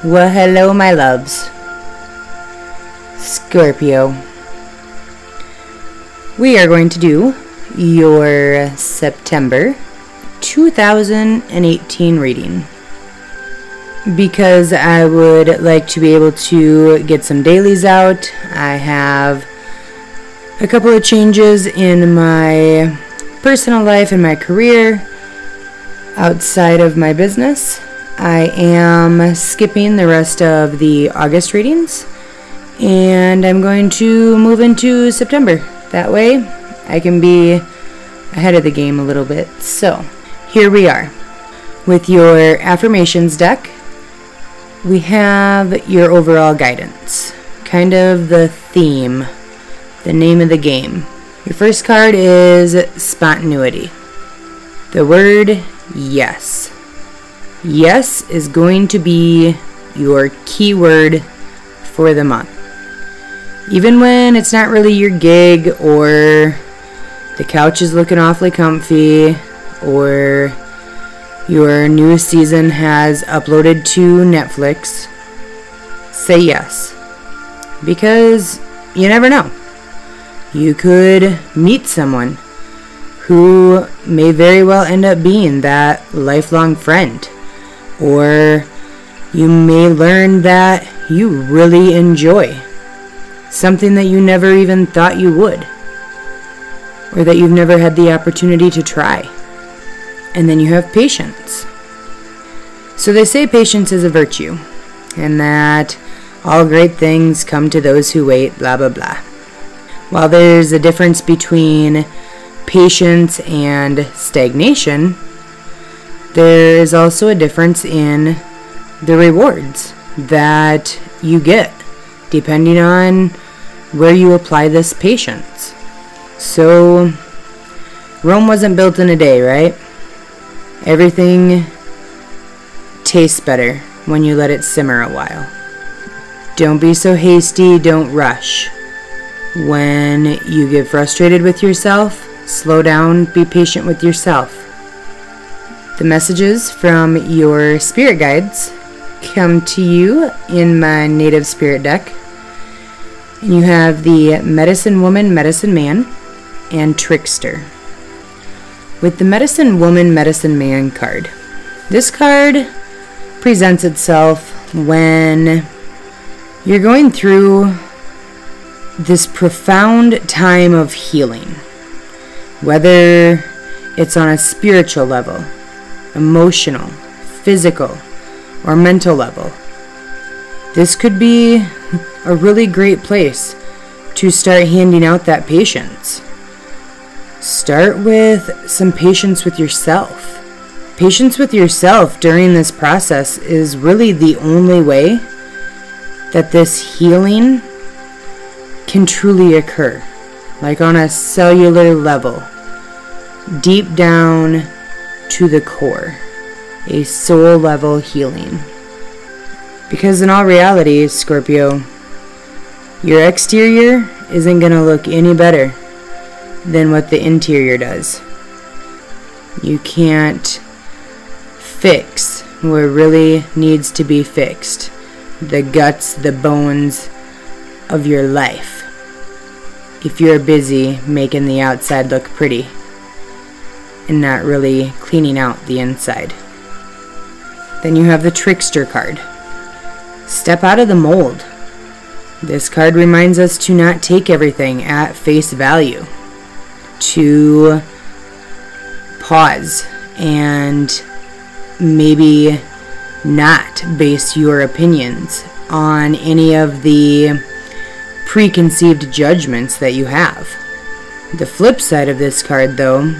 Well, hello, my loves. Scorpio. We are going to do your September 2018 reading, because I would like to be able to get some dailies out. I have a couple of changes in my personal life and my career outside of my business. I am skipping the rest of the August readings, and I'm going to move into September. That way I can be ahead of the game a little bit. So here we are with your affirmations deck. We have your overall guidance, kind of the theme, the name of the game. Your first card is spontaneity. The word yes. Yes is going to be your keyword for the month. Even when it's not really your gig, or the couch is looking awfully comfy, or your new season has uploaded to Netflix, say yes. Because you never know. You could meet someone who may very well end up being that lifelong friend. Or you may learn that you really enjoy something that you never even thought you would, or that you've never had the opportunity to try. And then you have patience. So they say patience is a virtue, and that all great things come to those who wait, blah, blah, blah. While there's a difference between patience and stagnation, there is also a difference in the rewards that you get depending on where you apply this patience. So Rome wasn't built in a day, right? Everything tastes better when you let it simmer a while. Don't be so hasty, don't rush. When you get frustrated with yourself, slow down, be patient with yourself. The messages from your spirit guides come to you in my native spirit deck. And you have the Medicine Woman, Medicine Man, and Trickster. With the Medicine Woman, Medicine Man card, this card presents itself when you're going through this profound time of healing, whether it's on a spiritual level, emotional, physical, or mental level. This could be a really great place to start handing out that patience. Start with some patience with yourself. Patience with yourself during this process is really the only way that this healing can truly occur, like on a cellular level, deep down to the core, a soul level healing. Because in all reality, Scorpio, your exterior isn't going to look any better than what the interior does. You can't fix what really needs to be fixed, the guts, the bones of your life, if you're busy making the outside look pretty and not really cleaning out the inside. Then you have the Trickster card. Step out of the mold. This card reminds us to not take everything at face value, to pause and maybe not base your opinions on any of the preconceived judgments that you have. The flip side of this card, though,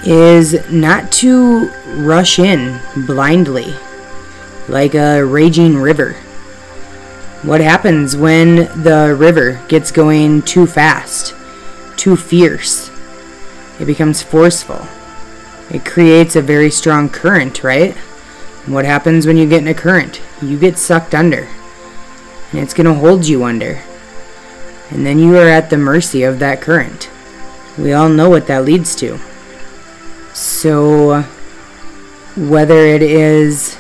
is not to rush in blindly like a raging river. What happens when the river gets going too fast, too fierce? It becomes forceful. It creates a very strong current, right? What happens when you get in a current? You get sucked under, and it's going to hold you under. And then you are at the mercy of that current. We all know what that leads to. So whether it is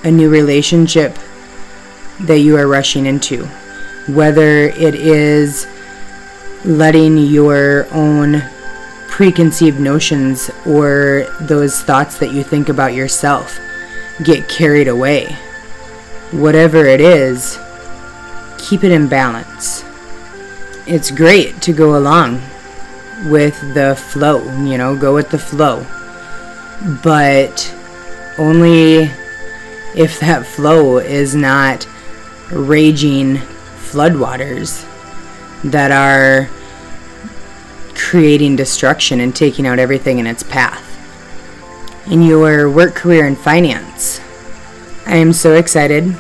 a new relationship that you are rushing into, whether it is letting your own preconceived notions or those thoughts that you think about yourself get carried away. Whatever it is, keep it in balance. It's great to go along with the flow, go with the flow. But only if that flow is not raging floodwaters that are creating destruction and taking out everything in its path. In your work, career, and finance, I am so excited.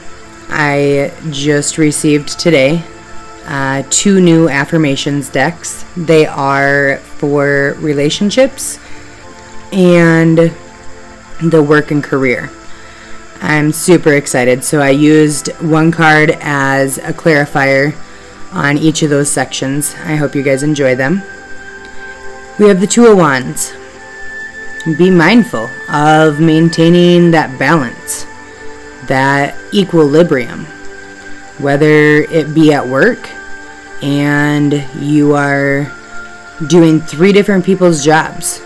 I just received today 2 new affirmations decks. They are for relationships and the work and career. I'm super excited. So I used one card as a clarifier on each of those sections. I hope you guys enjoy them. We have the Two of Wands. Be mindful of maintaining that balance, that equilibrium, whether it be at work and you are doing 3 different people's jobs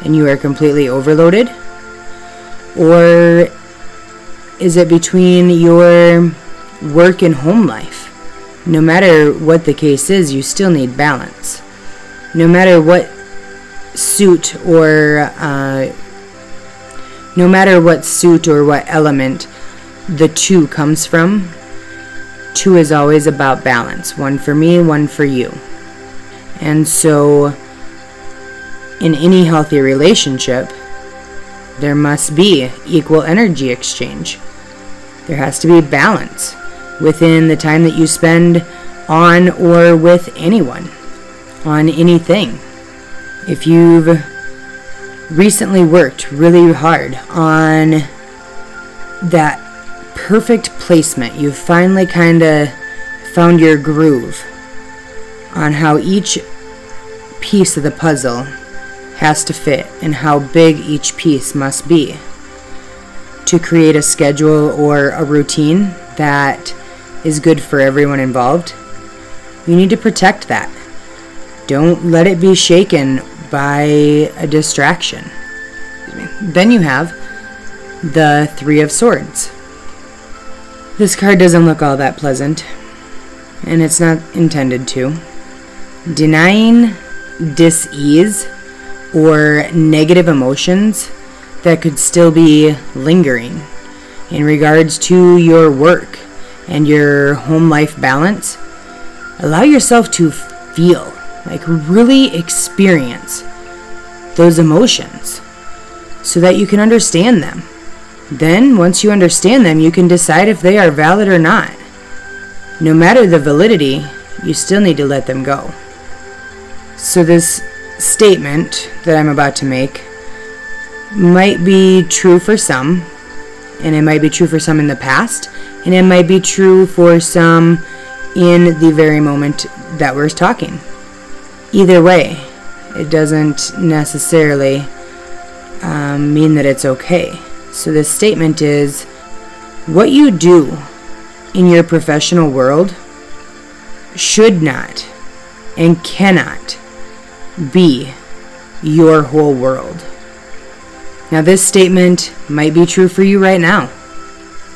and you are completely overloaded, or is it between your work and home life? No matter what the case is, you still need balance. No matter what suit or what element the 2 comes from, 2 is always about balance. 1 for me, 1 for you. And so in any healthy relationship, there must be equal energy exchange. There has to be balance within the time that you spend on or with anyone, on anything. If you've recently worked really hard on that perfect placement, you've finally kind of found your groove on how each piece of the puzzle has to fit and how big each piece must be to create a schedule or a routine that is good for everyone involved. You need to protect that. Don't let it be shaken by a distraction. Then you have the Three of Swords. This card doesn't look all that pleasant, and it's not intended to. Denying dis-ease or negative emotions that could still be lingering in regards to your work and your home life balance. Allow yourself to feel, really experience those emotions so that you can understand them. Then, once you understand them, you can decide if they are valid or not. No matter the validity, you still need to let them go. So this statement that I'm about to make might be true for some, and it might be true for some in the past, and it might be true for some in the very moment that we're talking. Either way, it doesn't necessarily mean that it's okay. So this statement is, what you do in your professional world should not and cannot be your whole world. Now, this statement might be true for you right now.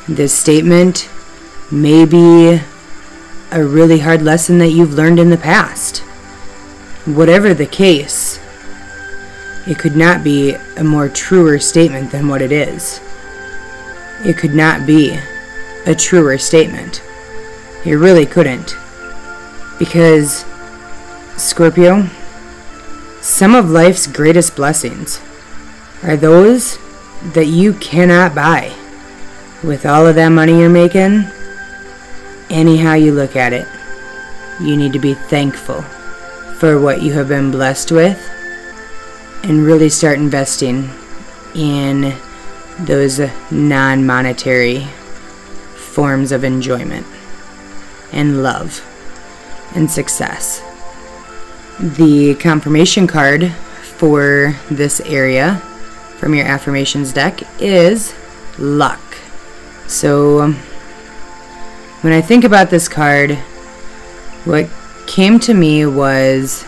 This statement may be a really hard lesson that you've learned in the past. Whatever the case, it could not be a more truer statement than what it is. It could not be a truer statement. It really couldn't. Because, Scorpio, some of life's greatest blessings are those that you cannot buy with all of that money you're making. Anyhow you look at it, you need to be thankful for what you have been blessed with and really start investing in those non-monetary forms of enjoyment and love and success. The confirmation card for this area from your affirmations deck is luck. So when I think about this card, what came to me was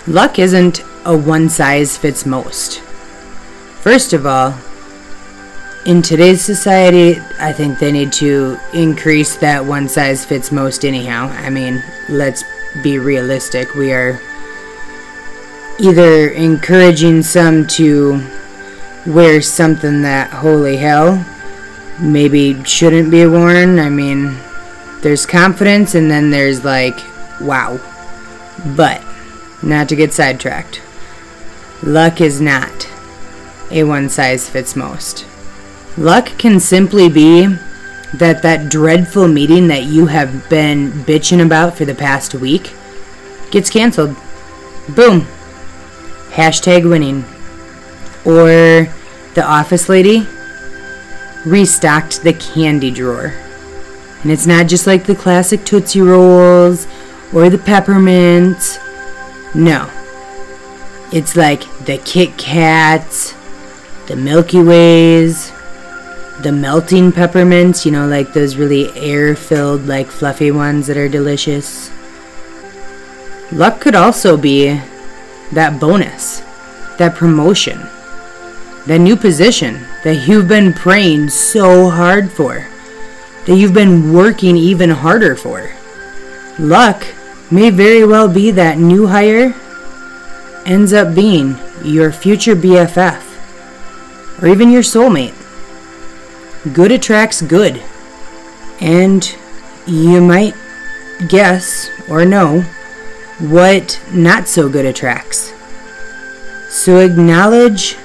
luck isn't a one-size-fits-most. First of all, in today's society, I think they need to increase that one-size-fits-most anyhow. I mean, let's be realistic. We are either encouraging some to wear something that, holy hell, maybe shouldn't be worn. I mean, there's confidence and then there's like, wow. But, not to get sidetracked, luck is not a one-size-fits-most. Luck can simply be that dreadful meeting that you have been bitching about for the past week gets canceled. Boom. Hashtag winning. Or the office lady restocked the candy drawer. And it's not just like the classic Tootsie Rolls or the peppermints. No. It's like the Kit Kats, the Milky Ways, the melting peppermints, you know, like those really air-filled, like fluffy ones that are delicious. Luck could also be that bonus, that promotion, that new position that you've been praying so hard for, that you've been working even harder for. Luck may very well be that new hire ends up being your future BFF, or even your soulmate. Good attracts good, and you might guess or know what not so good attracts. So acknowledge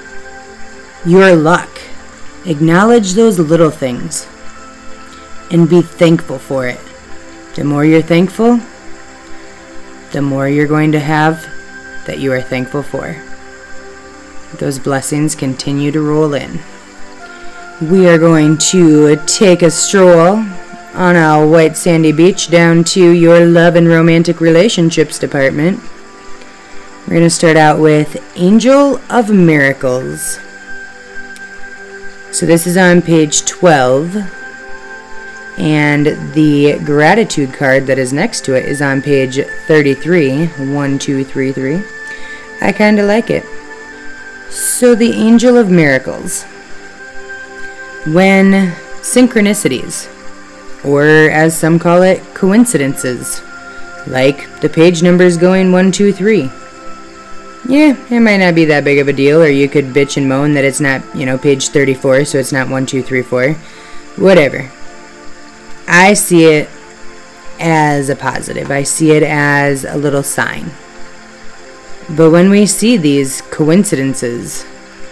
your luck. Acknowledge those little things and be thankful for it. The more you're thankful, the more you're going to have that you are thankful for. Those blessings continue to roll in. We are going to take a stroll on a white sandy beach down to your love and romantic relationships department. We're going to start out with Angel of Miracles. So this is on page 12, and the gratitude card that is next to it is on page 33, 1, 2, 3, 3. I kind of like it. So the Angel of Miracles. When synchronicities, or as some call it, coincidences, like the page numbers going 1, 2, 3. Yeah, it might not be that big of a deal, or you could bitch and moan that it's not, page 34, so it's not 1, 2, 3, 4. Whatever. I see it as a positive. I see it as a little sign. But when we see these coincidences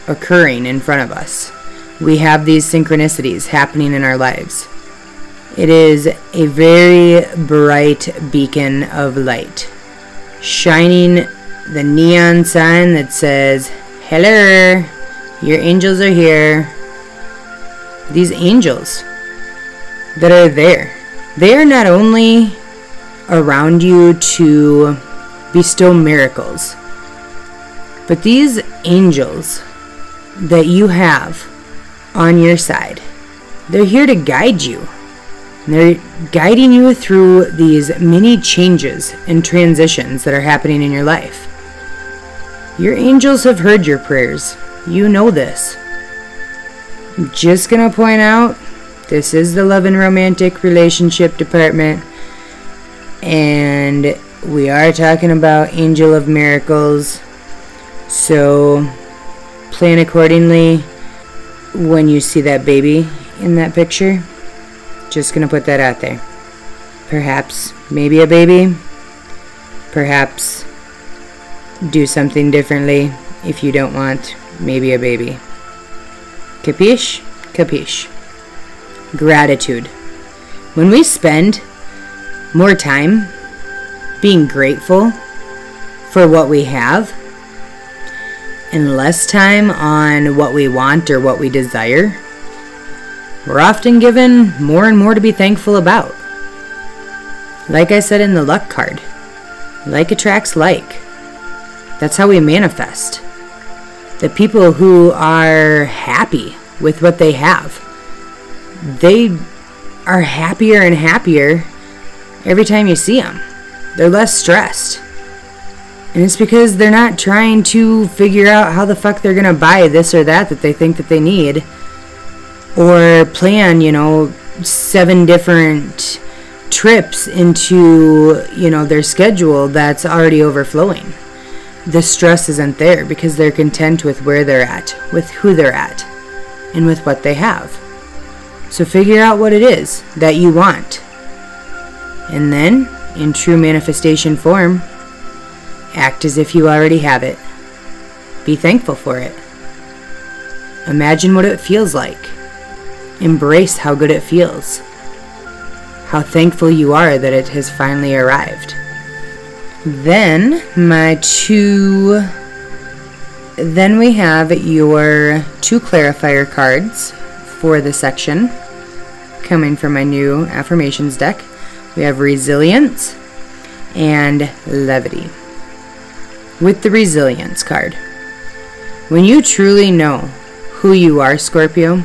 occurring in front of us, we have these synchronicities happening in our lives. It is a very bright beacon of light, shining the neon sign that says, "Hello, your angels are here." These angels that are there, they are not only around you to bestow miracles, but these angels that you have on your side, they're here to guide you. They're guiding you through these many changes and transitions that are happening in your life. Your angels have heard your prayers. You know this. I'm just gonna point out, this is the love and romantic relationship department, and we are talking about Angel of Miracles, so plan accordingly. When you see that baby in that picture, just gonna put that out there. Perhaps, maybe a baby. Perhaps do something differently if you don't want maybe a baby. Capiche? Capiche. Gratitude. When we spend more time being grateful for what we have, and less time on what we want or what we desire, we're often given more and more to be thankful about. Like I said in the luck card, like attracts like. That's how we manifest. The people who are happy with what they have, they are happier and happier every time you see them. They're less stressed. And it's because they're not trying to figure out how the fuck they're gonna buy this or that they think that they need. Or plan, 7 different trips into, their schedule that's already overflowing. The stress isn't there because they're content with where they're at, with who they're at, and with what they have. So figure out what it is that you want. And then, in true manifestation form, act as if you already have it. Be thankful for it. Imagine what it feels like. Embrace how good it feels. How thankful you are that it has finally arrived. Then we have your 2 clarifier cards for the section coming from my new affirmations deck. We have resilience and levity. With the resilience card, when you truly know who you are, Scorpio,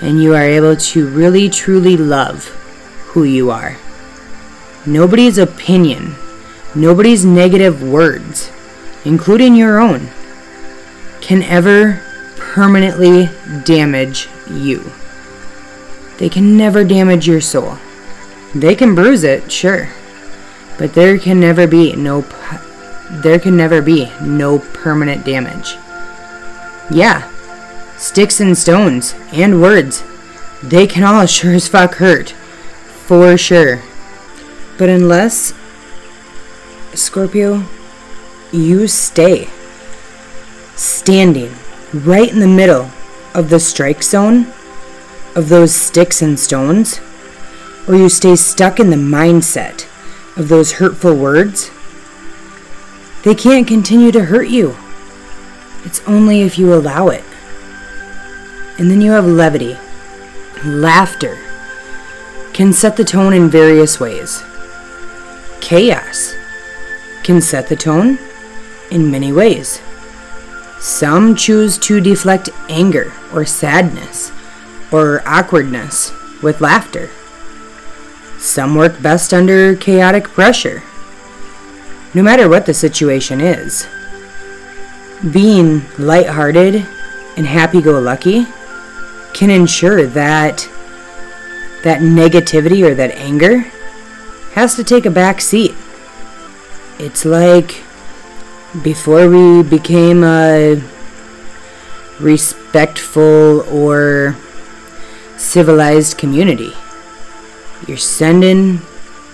and you are able to really truly love who you are, nobody's opinion, nobody's negative words, including your own, can ever permanently damage you. They can never damage your soul. They can bruise it, sure, but there can never be no permanent damage. Yeah, sticks and stones and words, they can all sure as fuck hurt, for sure. But unless, Scorpio, you stay standing right in the middle of the strike zone of those sticks and stones, or you stay stuck in the mindset of those hurtful words, they can't continue to hurt you. It's only if you allow it. And then you have levity. Laughter can set the tone in various ways. Chaos can set the tone in many ways. Some choose to deflect anger or sadness or awkwardness with laughter. Some work best under chaotic pressure. No matter what the situation is, being lighthearted and happy-go-lucky can ensure that negativity or that anger has to take a back seat. It's like before we became a respectful or civilized community, you're sending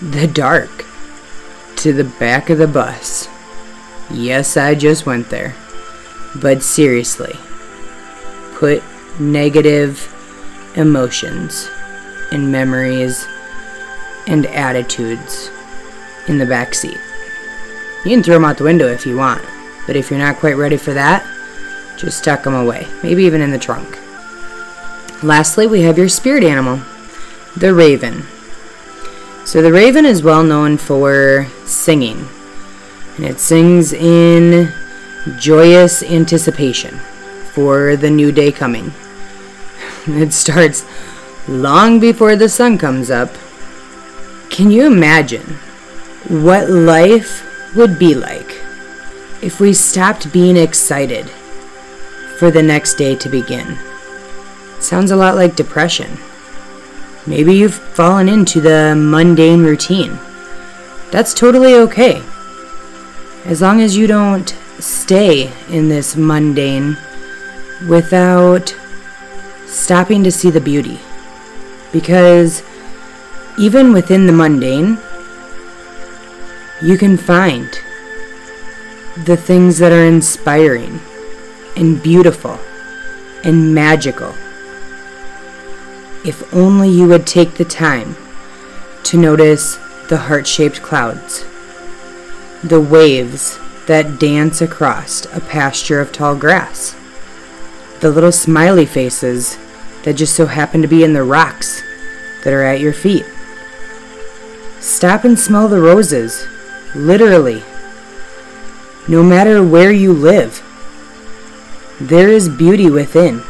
the dark to the back of the bus. Yes, I just went there. But seriously, put negative emotions and memories and attitudes in the back seat. You can throw them out the window if you want, but if you're not quite ready for that, just tuck them away, maybe even in the trunk. Lastly, we have your spirit animal, the raven. So the raven is well known for singing, and it sings in joyous anticipation for the new day coming. It starts long before the sun comes up. Can you imagine what life would be like if we stopped being excited for the next day to begin? It sounds a lot like depression. Maybe you've fallen into the mundane routine. That's totally okay. As long as you don't stay in this mundane without stopping to see the beauty. Because even within the mundane, you can find the things that are inspiring and beautiful and magical. If only you would take the time to notice the heart-shaped clouds, the waves that dance across a pasture of tall grass, the little smiley faces that just so happen to be in the rocks that are at your feet. Stop and smell the roses, literally. No matter where you live, there is beauty within.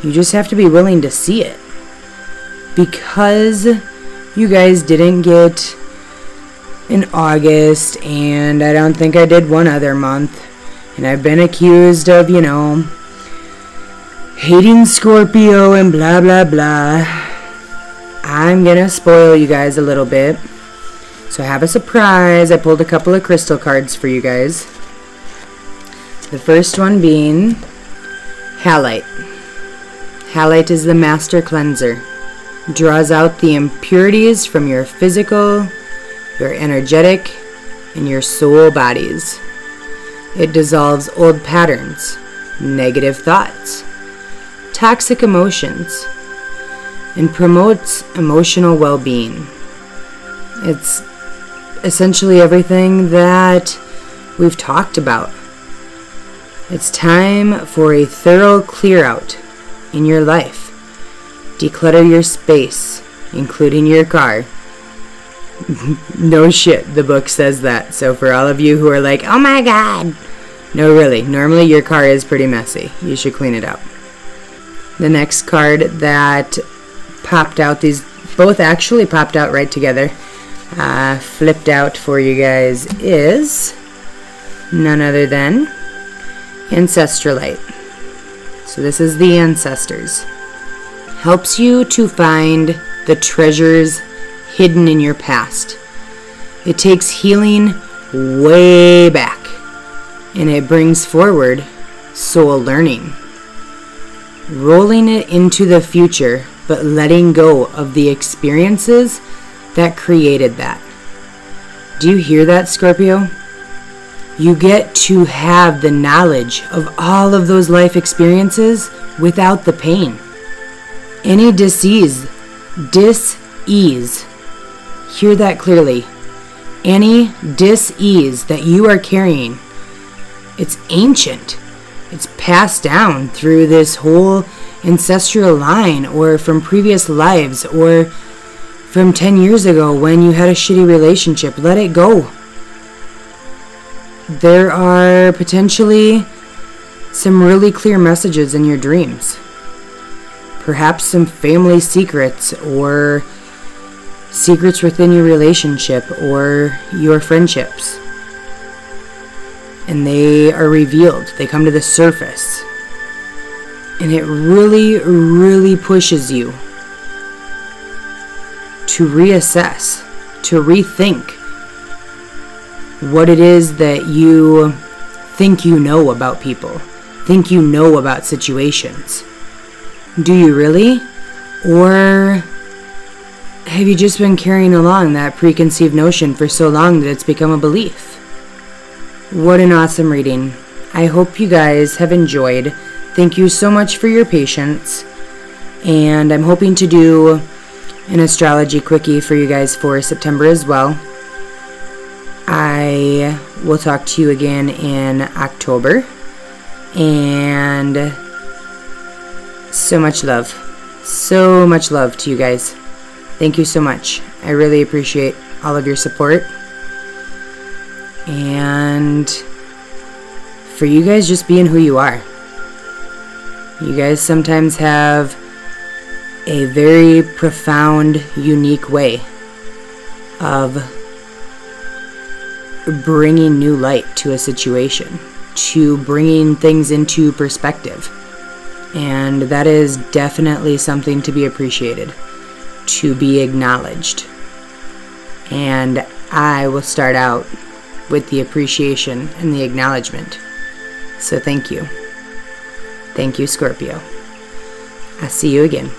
You just have to be willing to see it. Because you guys didn't get in August, and I don't think I did one other month, and I've been accused of, hating Scorpio and blah blah blah. I'm gonna spoil you guys a little bit. So I have a surprise. I pulled a couple of crystal cards for you guys. The first one being Halite. Halite is the master cleanser. Draws out the impurities from your physical, your energetic, and your soul bodies. It dissolves old patterns, negative thoughts, toxic emotions, and promotes emotional well-being. It's essentially everything that we've talked about. It's time for a thorough clear out in your life. Declutter your space, including your car. No shit, the book says that. So for all of you who are like, oh my god. No, really, normally your car is pretty messy. You should clean it up. The next card that popped out, these both actually popped out right together, flipped out for you guys, is none other than Ancestralite. So this is the ancestors. Helps you to find the treasures hidden in your past. It takes healing way back, and it brings forward soul learning. Rolling it into the future, but letting go of the experiences that created that. Do you hear that, Scorpio? You get to have the knowledge of all of those life experiences without the pain. Any dis-ease, hear that clearly. Any dis-ease that you are carrying, it's ancient. It's passed down through this whole ancestral line, or from previous lives, or from 10 years ago when you had a shitty relationship. Let it go. There are potentially some really clear messages in your dreams. Perhaps some family secrets, or secrets within your relationship or your friendships. And they are revealed. They come to the surface. And it really, really pushes you to reassess, to rethink what it is that you think you know about people, think you know about situations. Do you really? Or have you just been carrying along that preconceived notion for so long that it's become a belief? What an awesome reading. I hope you guys have enjoyed. Thank you so much for your patience. And I'm hoping to do an astrology quickie for you guys for September as well. I will talk to you again in October. And so much love. So much love to you guys. Thank you so much. I really appreciate all of your support. And for you guys just being who you are. You guys sometimes have a very profound, unique way of bringing new light to a situation, to bringing things into perspective. And that is definitely something to be appreciated, to be acknowledged. And I will start out with the appreciation and the acknowledgement. So thank you. Thank you, Scorpio. I'll see you again.